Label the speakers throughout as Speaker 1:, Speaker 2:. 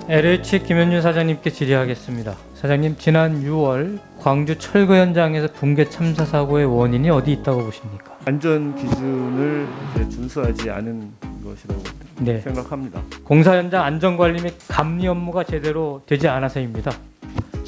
Speaker 1: LH 김현준 사장님께 질의하겠습니다. 사장님, 지난 6월 광주 철거 현장에서 붕괴 참사 사고의 원인이 어디 있다고 보십니까?
Speaker 2: 안전 기준을 이제 준수하지 않은 것이라고
Speaker 1: 네.
Speaker 2: 생각합니다.
Speaker 1: 공사 현장 안전관리 및 감리 업무가 제대로 되지 않아서입니다.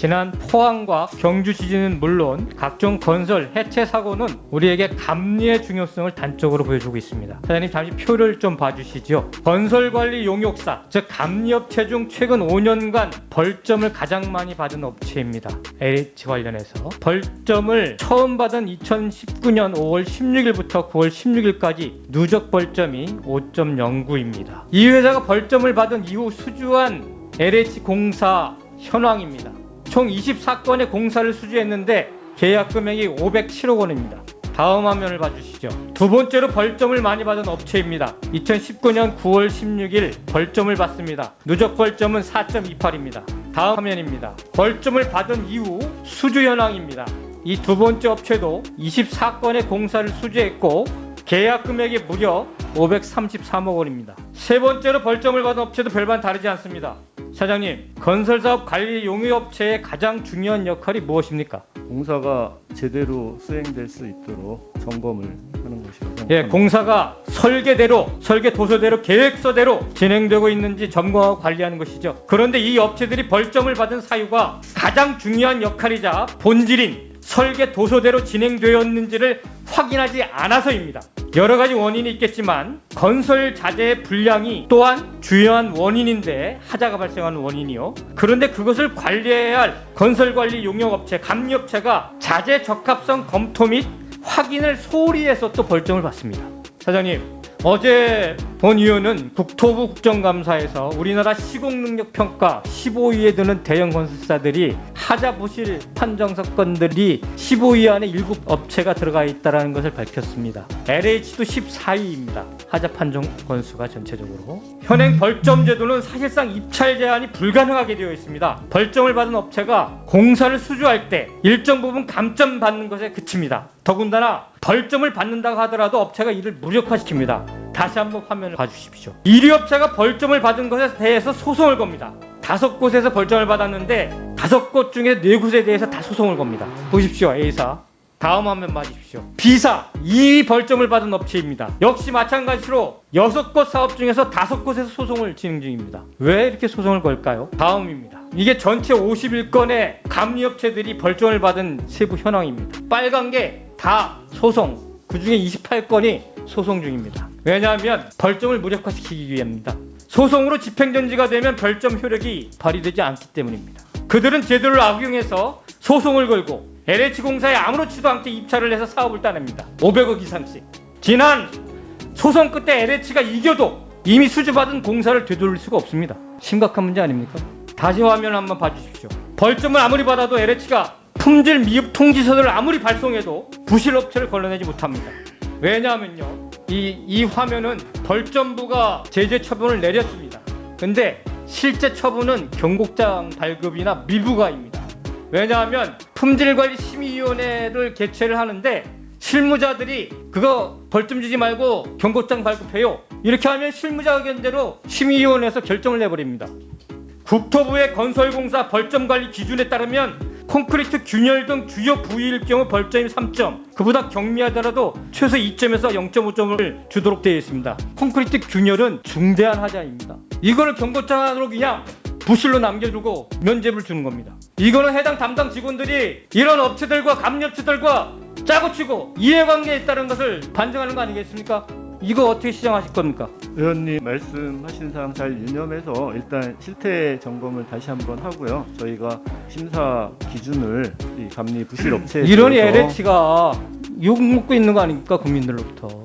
Speaker 1: 지난 포항과 경주 지진은 물론 각종 건설 해체 사고는 우리에게 감리의 중요성을 단적으로 보여주고 있습니다. 사장님, 잠시 표를 좀 봐주시죠. 건설관리 용역사, 즉 감리업체 중 최근 5년간 벌점을 가장 많이 받은 업체입니다. LH 관련해서 벌점을 처음 받은 2019년 5월 16일부터 9월 16일까지 누적 벌점이 5.09입니다. 이 회사가 벌점을 받은 이후 수주한 LH 공사 현황입니다. 총 24건의 공사를 수주했는데 계약 금액이 507억 원입니다. 다음 화면을 봐주시죠. 두 번째로 벌점을 많이 받은 업체입니다. 2019년 9월 16일 벌점을 받습니다. 누적 벌점은 4.28입니다. 다음 화면입니다. 벌점을 받은 이후 수주 현황입니다. 이 두 번째 업체도 24건의 공사를 수주했고 계약 금액이 무려 533억 원입니다. 세 번째로 벌점을 받은 업체도 별반 다르지 않습니다. 사장님, 건설사업 관리 용역업체의 가장 중요한 역할이 무엇입니까?
Speaker 2: 공사가 제대로 수행될 수 있도록 점검을 하는 것이라고 생각합니다.
Speaker 1: 예, 공사가 설계 도서대로 계획서대로 진행되고 있는지 점검하고 관리하는 것이죠. 그런데 이 업체들이 벌점을 받은 사유가 가장 중요한 역할이자 본질인 설계 도서대로 진행되었는지를 확인하지 않아서입니다. 여러 가지 원인이 있겠지만 건설 자재의 불량이 또한 중요한 원인인데, 하자가 발생하는 원인이요. 그런데 그것을 관리해야 할 건설관리 용역업체, 감리업체가 자재 적합성 검토 및 확인을 소홀히 해서 또 벌점을 받습니다. 사장님, 어제 본위원은 국토부 국정감사에서 우리나라 시공능력평가 15위에 드는 대형 건설사들이 하자 부실 판정 사건들이 15위 안에 7업체가 들어가 있다는 것을 밝혔습니다. LH도 14위입니다. 하자 판정 건수가 전체적으로. 현행 벌점 제도는 사실상 입찰 제한이 불가능하게 되어 있습니다. 벌점을 받은 업체가 공사를 수주할 때 일정 부분 감점 받는 것에 그칩니다. 더군다나 벌점을 받는다고 하더라도 업체가 이를 무력화시킵니다. 다시 한번 화면을 봐주십시오. 1위 업체가 벌점을 받은 것에 대해서 소송을 겁니다. 5곳에서 벌점을 받았는데 5곳 중에 4곳에 대해서 다 소송을 겁니다. 보십시오. A사. 다음 화면 봐주십시오. B사, 2위 벌점을 받은 업체입니다. 역시 마찬가지로 6곳 사업 중에서 5곳에서 소송을 진행 중입니다. 왜 이렇게 소송을 걸까요? 다음입니다. 이게 전체 51건의 감리업체들이 벌점을 받은 세부 현황입니다. 빨간 게 다 소송, 그 중에 28건이 소송 중입니다. 왜냐하면 벌점을 무력화시키기 위함입니다. 소송으로 집행정지가 되면 벌점 효력이 발휘되지 않기 때문입니다. 그들은 제도를 악용해서 소송을 걸고 LH공사에 아무렇지도 않게 입찰을 해서 사업을 따냅니다. 500억 이상씩. 지난 소송 끝에 LH가 이겨도 이미 수주받은 공사를 되돌릴 수가 없습니다. 심각한 문제 아닙니까? 다시 화면 한번 봐주십시오. 벌점을 아무리 받아도 LH가 품질 미흡 통지서를 아무리 발송해도 부실 업체를 걸러내지 못합니다. 왜냐하면요, 이 화면은 벌점부가 제재 처분을 내렸습니다. 근데 실제 처분은 경곡장 발급이나 미부과입니다. 왜냐하면 품질관리심의위원회를 개최를 하는데 실무자들이 그거 벌점 주지 말고 경곡장 발급해요, 이렇게 하면 실무자 의견대로 심의위원회에서 결정을 내버립니다. 국토부의 건설공사 벌점관리 기준에 따르면 콘크리트 균열 등 주요 부위일 경우 벌점이 3점, 그보다 경미하더라도 최소 2점에서 0.5점을 주도록 되어 있습니다. 콘크리트 균열은 중대한 하자입니다. 이거를 경고장으로 그냥 부실로 남겨두고 면죄부를 주는 겁니다. 이거는 해당 담당 직원들이 이런 업체들과 감리업체들과 짜고 치고 이해관계에 있다는 것을 반증하는 거 아니겠습니까? 이거 어떻게 시정하실 겁니까?
Speaker 2: 의원님 말씀하신 사항 잘 유념해서 일단 실태 점검을 다시 한번 하고요. 저희가 심사 기준을 이 감리 부실 업체에
Speaker 1: 이러니
Speaker 2: 대해서
Speaker 1: LH가 욕 먹고 있는 거 아닙니까? 국민들로부터.